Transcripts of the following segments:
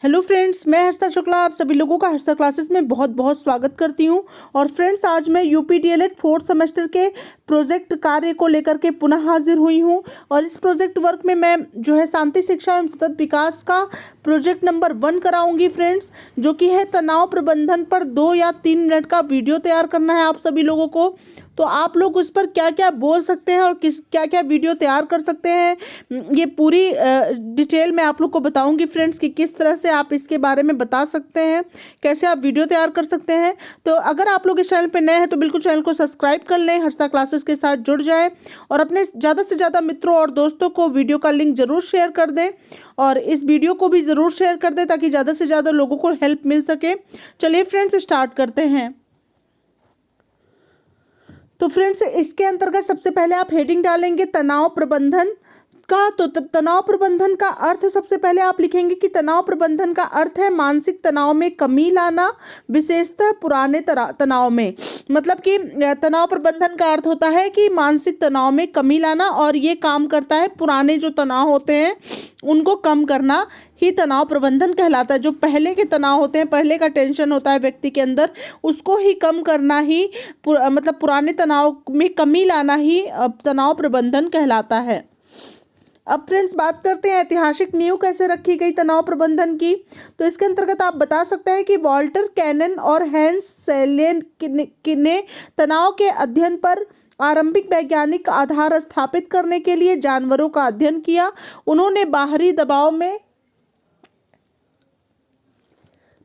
Hello friends, मैं हर्षिता शुक्ला आप सभी लोगों का हर्षिता क्लासेस में बहुत बहुत स्वागत करती हूं। और फ्रेंड्स, आज मैं यूपी डीएलएड फोर्थ सेमेस्टर के प्रोजेक्ट कार्य को लेकर के पुनः हाजिर हुई हूं। और इस प्रोजेक्ट वर्क में मैं जो है शांति शिक्षा एवं सतत विकास का प्रोजेक्ट नंबर 1 कराऊंगी फ्रेंड्स, जो कि है तनाव प्रबंधन पर 2 या 3 मिनट का वीडियो तैयार करना है आप सभी लोगों को। तो आप लोग उस पर क्या क्या बोल सकते हैं और क्या क्या वीडियो तैयार कर सकते हैं, ये पूरी डिटेल में आप लोग को बताऊंगी फ्रेंड्स कि किस तरह से आप इसके बारे में बता सकते हैं, कैसे आप वीडियो तैयार कर सकते हैं। तो अगर आप लोग इस चैनल पर नए हैं तो बिल्कुल चैनल को सब्सक्राइब कर लें, हर्षिता क्लासेस के साथ जुड़ जाएं और अपने ज़्यादा से ज़्यादा मित्रों और दोस्तों को वीडियो का लिंक ज़रूर शेयर कर दें और इस वीडियो को भी ज़रूर शेयर कर दें ताकि ज़्यादा से ज़्यादा लोगों को हेल्प मिल सके। चलिए फ्रेंड्स, स्टार्ट करते हैं। तो फ्रेंड्स, इसके अंतर्गत सबसे पहले आप हेडिंग डालेंगे तनाव प्रबंधन का। तो तनाव प्रबंधन का अर्थ सबसे पहले आप लिखेंगे कि तनाव प्रबंधन का अर्थ है मानसिक तनाव में कमी लाना, विशेषतः पुराने तनाव में। मतलब कि तनाव प्रबंधन का अर्थ होता है कि मानसिक तनाव में कमी लाना, और ये काम करता है पुराने जो तनाव होते हैं उनको कम करना ही तनाव प्रबंधन कहलाता है। जो पहले के तनाव होते हैं, पहले का टेंशन होता है व्यक्ति के अंदर, उसको ही कम करना ही मतलब पुराने तनाव में कमी लाना ही तनाव प्रबंधन कहलाता है। अब फ्रेंड्स, बात करते हैं ऐतिहासिक नींव कैसे रखी गई तनाव प्रबंधन की। तो इसके अंतर्गत आप बता सकते हैं कि वॉल्टर कैनन और हैंस सेलेन ने तनाव के अध्ययन पर आरंभिक वैज्ञानिक आधार स्थापित करने के लिए जानवरों का अध्ययन किया। उन्होंने बाहरी दबाव में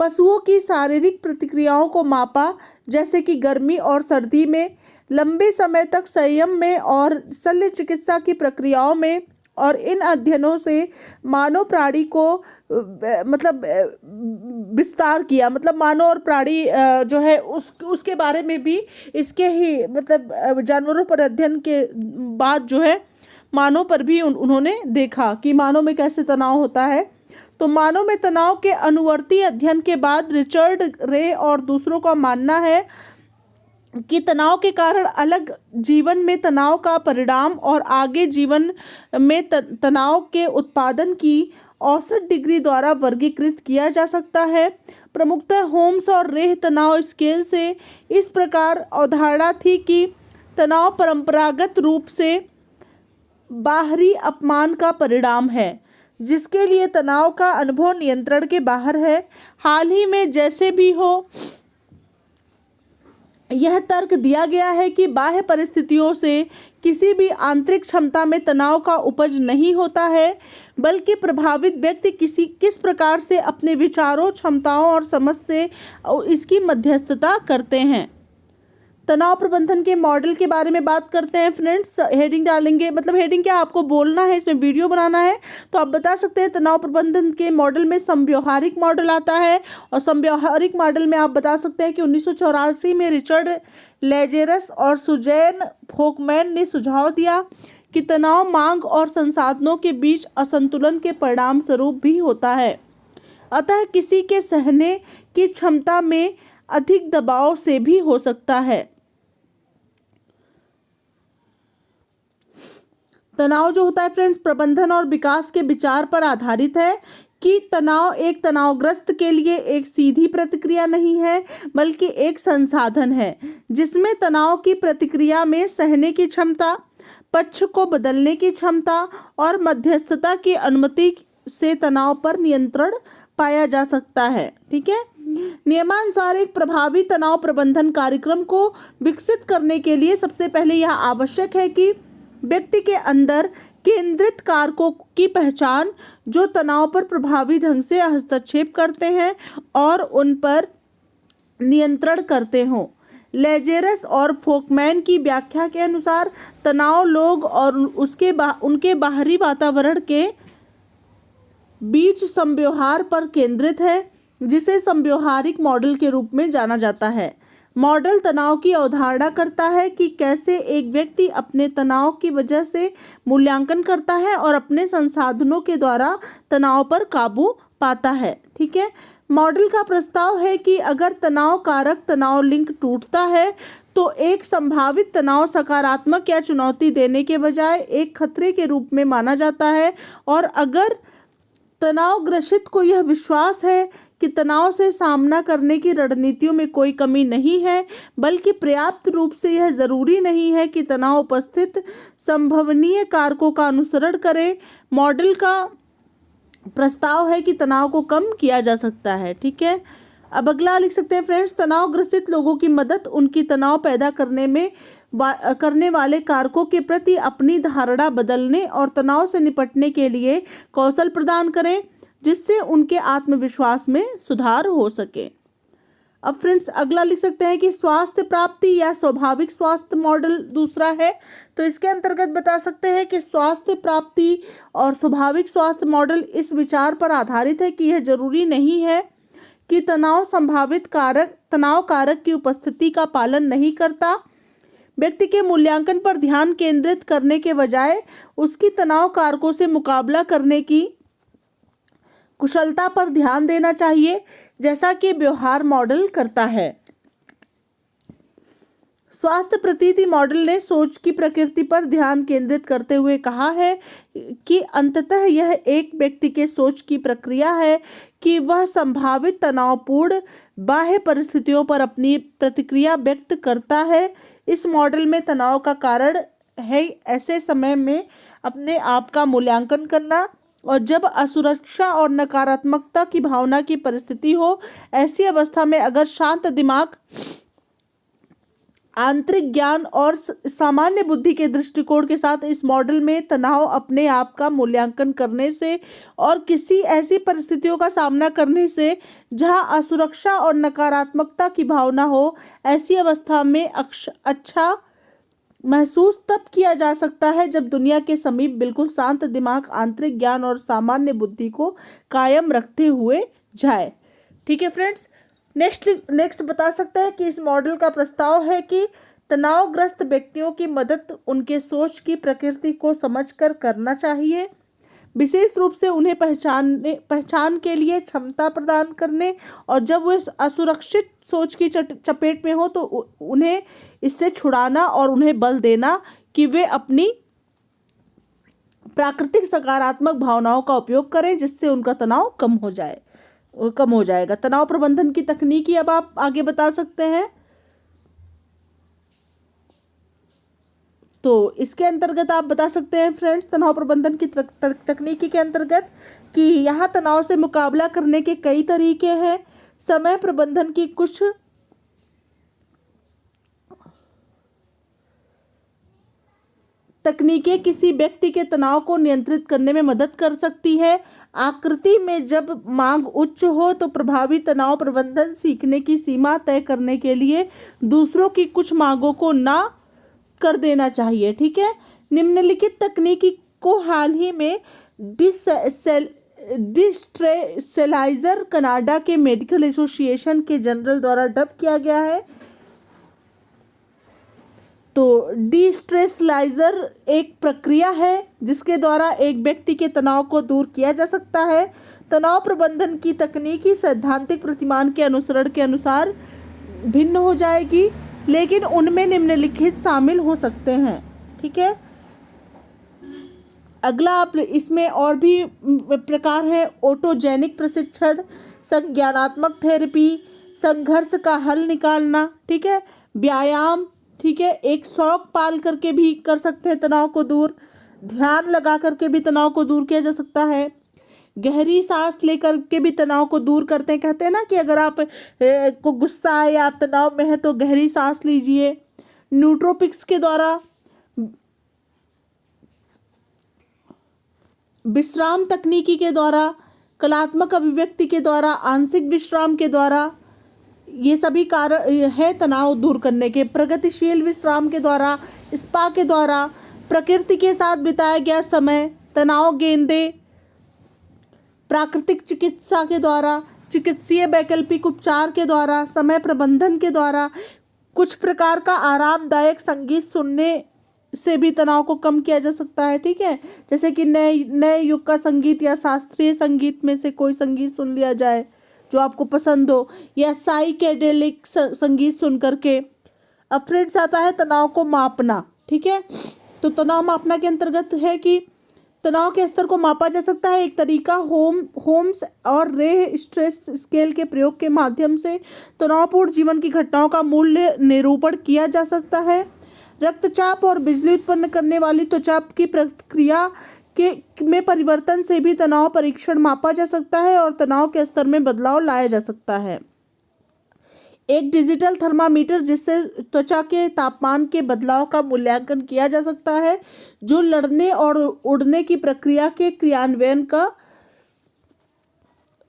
पशुओं की शारीरिक प्रतिक्रियाओं को मापा, जैसे कि गर्मी और सर्दी में, लंबे समय तक संयम में और शल्य चिकित्सा की प्रक्रियाओं में। और इन अध्ययनों से मानव प्राणी को विस्तार किया, मतलब मानव और प्राणी जो है उसके बारे में भी इसके ही मतलब जानवरों पर अध्ययन के बाद जो है मानव पर भी उन्होंने देखा कि मानव में कैसे तनाव होता है। तो मानव में तनाव के अनुवर्ती अध्ययन के बाद रिचर्ड रे और दूसरों का मानना है कि तनाव के कारण अलग जीवन में तनाव का परिणाम और आगे जीवन में तनाव के उत्पादन की औसत डिग्री द्वारा वर्गीकृत किया जा सकता है। प्रमुखतः होम्स और रेह तनाव स्केल से इस प्रकार अवधारणा थी कि तनाव परंपरागत रूप से बाहरी अपमान का परिणाम है, जिसके लिए तनाव का अनुभव नियंत्रण के बाहर है। हाल ही में जैसे भी हो, यह तर्क दिया गया है कि बाह्य परिस्थितियों से किसी भी आंतरिक क्षमता में तनाव का उपज नहीं होता है, बल्कि प्रभावित व्यक्ति किस प्रकार से अपने विचारों, क्षमताओं और समझ से इसकी मध्यस्थता करते हैं। तनाव प्रबंधन के मॉडल के बारे में बात करते हैं फ्रेंड्स। हेडिंग डालेंगे, मतलब हेडिंग क्या आपको बोलना है, इसमें वीडियो बनाना है तो आप बता सकते हैं। तनाव प्रबंधन के मॉडल में समव्यवहारिक मॉडल आता है, और समव्यवहारिक मॉडल में आप बता सकते हैं कि 1984 में रिचर्ड लेजेरस और सुजैन फोकमैन ने सुझाव दिया कि तनाव मांग और संसाधनों के बीच असंतुलन के परिणाम स्वरूप भी होता है, अतः किसी के सहने की क्षमता में अधिक दबाव से भी हो सकता है। तनाव जो होता है फ्रेंड्स, प्रबंधन और विकास के विचार पर आधारित है कि तनाव एक तनावग्रस्त के लिए एक सीधी प्रतिक्रिया नहीं है, बल्कि एक संसाधन है जिसमें तनाव की प्रतिक्रिया में सहने की क्षमता, पक्ष को बदलने की क्षमता और मध्यस्थता की अनुमति से तनाव पर नियंत्रण पाया जा सकता है। ठीक है। नियमानुसार एक प्रभावी तनाव प्रबंधन कार्यक्रम को विकसित करने के लिए सबसे पहले यह आवश्यक है कि व्यक्ति के अंदर केंद्रित कारकों की पहचान, जो तनाव पर प्रभावी ढंग से हस्तक्षेप करते हैं और उन पर नियंत्रण करते हों। लेजेरस और फोकमैन की व्याख्या के अनुसार तनाव लोग और उनके बाहरी वातावरण के बीच समव्यवहार पर केंद्रित है, जिसे समव्यवहारिक मॉडल के रूप में जाना जाता है। मॉडल तनाव की अवधारणा करता है कि कैसे एक व्यक्ति अपने तनाव की वजह से मूल्यांकन करता है और अपने संसाधनों के द्वारा तनाव पर काबू पाता है। ठीक है। मॉडल का प्रस्ताव है कि अगर तनाव कारक तनाव लिंक टूटता है तो एक संभावित तनाव सकारात्मक या चुनौती देने के बजाय एक खतरे के रूप में माना जाता है, और अगर तनाव ग्रसित को यह विश्वास है कि तनाव से सामना करने की रणनीतियों में कोई कमी नहीं है, बल्कि पर्याप्त रूप से यह जरूरी नहीं है कि तनाव उपस्थित संभवनीय कारकों का अनुसरण करे। मॉडल का प्रस्ताव है कि तनाव को कम किया जा सकता है। ठीक है, अब अगला लिख सकते हैं फ्रेंड्स, तनाव ग्रसित लोगों की मदद उनकी तनाव पैदा करने वाले कारकों के प्रति अपनी धारणा बदलने और तनाव से निपटने के लिए कौशल प्रदान करें, जिससे उनके आत्मविश्वास में सुधार हो सके। अब फ्रेंड्स अगला लिख सकते हैं कि स्वास्थ्य प्राप्ति या स्वाभाविक स्वास्थ्य मॉडल दूसरा है। तो इसके अंतर्गत बता सकते हैं कि स्वास्थ्य प्राप्ति और स्वाभाविक स्वास्थ्य मॉडल इस विचार पर आधारित है कि यह जरूरी नहीं है कि तनाव कारक की उपस्थिति का पालन नहीं करता। व्यक्ति के मूल्यांकन पर ध्यान केंद्रित करने के बजाय उसकी तनाव कारकों से मुकाबला करने की कुशलता पर ध्यान देना चाहिए, जैसा कि व्यवहार मॉडल करता है। स्वास्थ्य प्रतीति मॉडल ने सोच की प्रकृति पर ध्यान केंद्रित करते हुए कहा है कि अंततः यह एक व्यक्ति के सोच की प्रक्रिया है कि वह संभावित तनावपूर्ण बाह्य परिस्थितियों पर अपनी प्रतिक्रिया व्यक्त करता है। इस मॉडल में तनाव का कारण है ऐसे समय में अपने आप का मूल्यांकन करना, और जब असुरक्षा और नकारात्मकता की भावना की परिस्थिति हो, ऐसी अवस्था में अगर शांत दिमाग, आंतरिक ज्ञान और सामान्य बुद्धि के दृष्टिकोण के साथ इस मॉडल में तनाव अपने आप का मूल्यांकन करने से और किसी ऐसी परिस्थितियों का सामना करने से जहां असुरक्षा और नकारात्मकता की भावना हो, ऐसी अवस्था में अच्छा महसूस तब किया जा सकता है जब दुनिया के समीप बिल्कुल शांत दिमाग, आंतरिक ज्ञान और सामान्य बुद्धि को कायम रखते हुए जाए। ठीक है फ्रेंड्स, नेक्स्ट बता सकते हैं कि इस मॉडल का प्रस्ताव है कि तनावग्रस्त व्यक्तियों की मदद उनके सोच की प्रकृति को समझकर करना चाहिए, विशेष रूप से उन्हें पहचान के लिए क्षमता प्रदान करने, और जब वे असुरक्षित सोच की चपेट में हो तो उन्हें इससे छुड़ाना और उन्हें बल देना कि वे अपनी प्राकृतिक सकारात्मक भावनाओं का उपयोग करें, जिससे उनका तनाव कम हो जाएगा। तनाव प्रबंधन की तकनीकी अब आप आगे बता सकते हैं। तो इसके अंतर्गत आप बता सकते हैं फ्रेंड्स, तनाव प्रबंधन की तकनीकी के अंतर्गत कि यहाँ तनाव से मुकाबला करने के कई तरीके हैं। समय प्रबंधन की कुछ तकनीकें किसी व्यक्ति के तनाव को नियंत्रित करने में मदद कर सकती है। आकृति में जब मांग उच्च हो तो प्रभावी तनाव प्रबंधन सीखने की सीमा तय करने के लिए दूसरों की कुछ मांगों को ना कर देना चाहिए। ठीक है, निम्नलिखित तकनीकी को हाल ही में डिस्ट्रेसलाइजर कनाडा के मेडिकल एसोसिएशन के जनरल द्वारा डब किया गया है। तो डिस्ट्रेसलाइजर एक प्रक्रिया है जिसके द्वारा एक व्यक्ति के तनाव को दूर किया जा सकता है। तनाव प्रबंधन की तकनीकी सैद्धांतिक प्रतिमान के अनुसरण के अनुसार भिन्न हो जाएगी, लेकिन उनमें निम्नलिखित शामिल हो सकते हैं। ठीक है, अगला आप इसमें और भी प्रकार है। ऑटोजेनिक प्रशिक्षण, संज्ञानात्मक थेरेपी, संघर्ष का हल निकालना, ठीक है, व्यायाम, ठीक है, एक शौक पाल करके भी कर सकते हैं तनाव को दूर, ध्यान लगा करके भी तनाव को दूर किया जा सकता है, गहरी सांस लेकर के भी तनाव को दूर करते हैं। कहते हैं ना कि अगर आप को गुस्सा है या आप तनाव में है तो गहरी सांस लीजिए। न्यूट्रोपिक्स के द्वारा, विश्राम तकनीकी के द्वारा, कलात्मक अभिव्यक्ति के द्वारा, आंशिक विश्राम के द्वारा, ये सभी कारण है तनाव दूर करने के। प्रगतिशील विश्राम के द्वारा, स्पा के द्वारा, प्रकृति के साथ बिताया गया समय, तनाव गेंदे, प्राकृतिक चिकित्सा के द्वारा, चिकित्सीय वैकल्पिक उपचार के द्वारा, समय प्रबंधन के द्वारा, कुछ प्रकार का आरामदायक संगीत सुनने से भी तनाव को कम किया जा सकता है। ठीक है, जैसे कि नए युग का संगीत या शास्त्रीय संगीत में से कोई संगीत सुन लिया जाए जो आपको पसंद हो, या साइकेडेलिक संगीत सुन करके। अब फ्रेंड्स आता है तनाव को मापना। ठीक है, तो तनाव मापना के अंतर्गत है कि तनाव के स्तर को मापा जा सकता है। एक तरीका होम्स और रे स्ट्रेस स्केल के प्रयोग के माध्यम से तनावपूर्ण जीवन की घटनाओं का मूल्य निरूपण किया जा सकता है। रक्तचाप और बिजली उत्पन्न करने वाली त्वचा की प्रतिक्रिया के में परिवर्तन से भी तनाव परीक्षण मापा जा सकता है और तनाव के स्तर में बदलाव लाया जा सकता है। एक डिजिटल थर्मामीटर जिससे त्वचा के तापमान के बदलाव का मूल्यांकन किया जा सकता है, जो लड़ने और उड़ने की प्रक्रिया के क्रियान्वयन का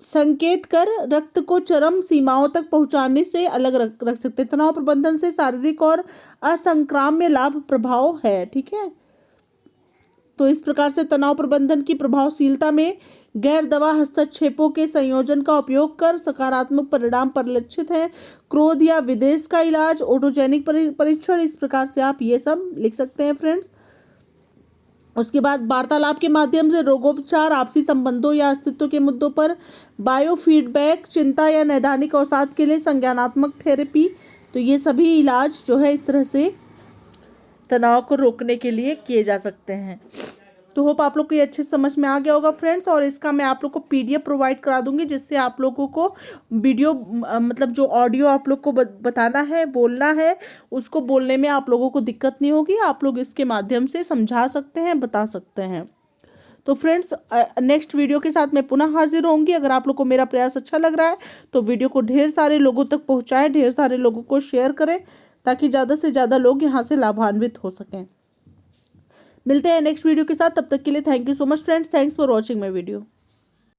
संकेत कर रक्त को चरम सीमाओं तक पहुंचाने से अलग रख सकते हैं। तनाव प्रबंधन से शारीरिक और असंक्राम्य लाभ प्रभाव है। ठीक है, तो इस प्रकार से तनाव प्रबंधन की प्रभावशीलता में गैर दवा हस्तक्षेपों के संयोजन का उपयोग कर सकारात्मक परिणाम परिलक्षित है। क्रोध या विदेश का इलाज, ऑटोजेनिक परीक्षण, इस प्रकार से आप ये सब लिख सकते हैं फ्रेंड्स। उसके बाद वार्तालाप के माध्यम से रोगोपचार, आपसी संबंधों या अस्तित्व के मुद्दों पर बायोफीडबैक, चिंता या नैदानिक अवसाद के लिए संज्ञानात्मक थेरेपी, तो ये सभी इलाज जो है इस तरह से तनाव को रोकने के लिए किए जा सकते हैं। तो होप आप लोग को ये अच्छे समझ में आ गया होगा फ्रेंड्स, और इसका मैं आप लोग को PDF प्रोवाइड करा दूंगी, जिससे आप लोगों को वीडियो मतलब जो ऑडियो आप लोग को बताना है, बोलना है, उसको बोलने में आप लोगों को दिक्कत नहीं होगी। आप लोग इसके माध्यम से समझा सकते हैं, बता सकते हैं। तो फ्रेंड्स नेक्स्ट वीडियो के साथ मैं पुनः हाजिर होंगी। अगर आप लोग को मेरा प्रयास अच्छा लग रहा है तो वीडियो को ढेर सारे लोगों तक पहुँचाएँ, ढेर सारे लोगों को शेयर करें, ताकि ज़्यादा से ज़्यादा लोग यहाँ से लाभान्वित हो सकें। मिलते हैं नेक्स्ट वीडियो के साथ, तब तक के लिए thank you so much friends, thanks for watching my video.